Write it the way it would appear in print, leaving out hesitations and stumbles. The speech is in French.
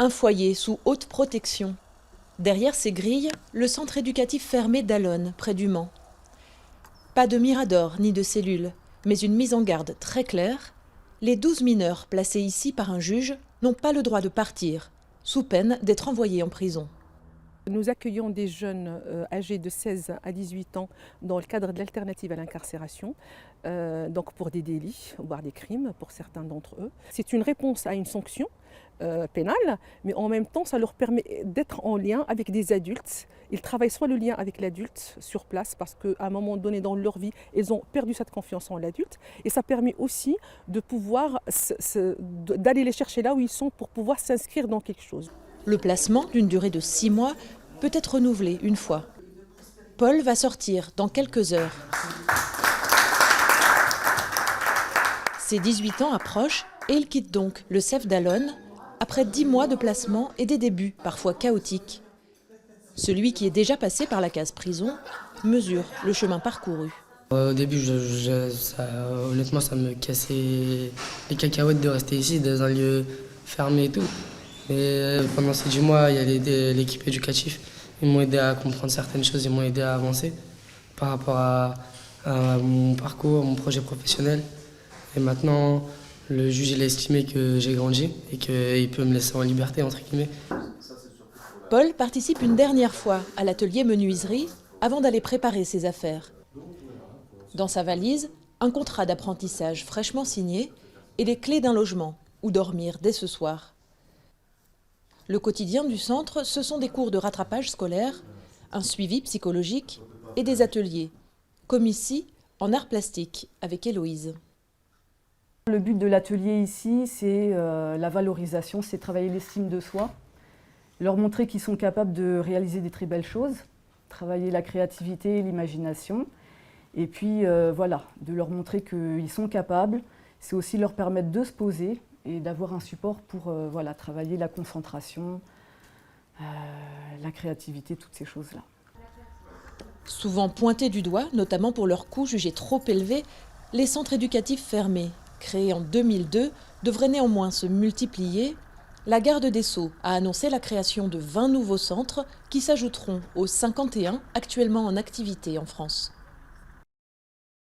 Un foyer sous haute protection. Derrière ces grilles, le centre éducatif fermé d'Allonnes, près du Mans. Pas de mirador ni de cellule, mais une mise en garde très claire. Les 12 mineurs placés ici par un juge n'ont pas le droit de partir, sous peine d'être envoyés en prison. Nous accueillons des jeunes âgés de 16 à 18 ans dans le cadre de l'alternative à l'incarcération, donc pour des délits, voire des crimes pour certains d'entre eux. C'est une réponse à une sanction pénale, mais en même temps, ça leur permet d'être en lien avec des adultes. Ils travaillent soit le lien avec l'adulte sur place, parce qu'à un moment donné dans leur vie, ils ont perdu cette confiance en l'adulte, et ça permet aussi de pouvoir d'aller les chercher là où ils sont pour pouvoir s'inscrire dans quelque chose. Le placement, d'une durée de 6 mois, peut être renouvelé une fois. Paul va sortir dans quelques heures. Ses 18 ans approchent et il quitte donc le CEF d'Allonnes après 10 mois de placement et des débuts parfois chaotiques. Celui qui est déjà passé par la case prison mesure le chemin parcouru. Au début, honnêtement, ça me cassait les cacahuètes de rester ici, dans un lieu fermé et tout. Mais pendant ces 10 mois, il y a l'équipe éducative. Ils m'ont aidé à comprendre certaines choses, ils m'ont aidé à avancer par rapport à mon parcours, mon projet professionnel. Et maintenant, le juge il a estimé que j'ai grandi et qu'il peut me laisser en liberté, entre guillemets. Paul participe une dernière fois à l'atelier menuiserie avant d'aller préparer ses affaires. Dans sa valise, un contrat d'apprentissage fraîchement signé et les clés d'un logement où dormir dès ce soir. Le quotidien du centre, ce sont des cours de rattrapage scolaire, un suivi psychologique et des ateliers, comme ici, en art plastique, avec Héloïse. Le but de l'atelier ici, c'est la valorisation, c'est travailler l'estime de soi, leur montrer qu'ils sont capables de réaliser des très belles choses, travailler la créativité et l'imagination, et puis voilà, de leur montrer qu'ils sont capables. C'est aussi leur permettre de se poser et d'avoir un support pour voilà, travailler la concentration, la créativité, toutes ces choses-là. Souvent pointés du doigt, notamment pour leurs coûts jugés trop élevés, les centres éducatifs fermés, créés en 2002, devraient néanmoins se multiplier. La garde des Sceaux a annoncé la création de 20 nouveaux centres qui s'ajouteront aux 51 actuellement en activité en France.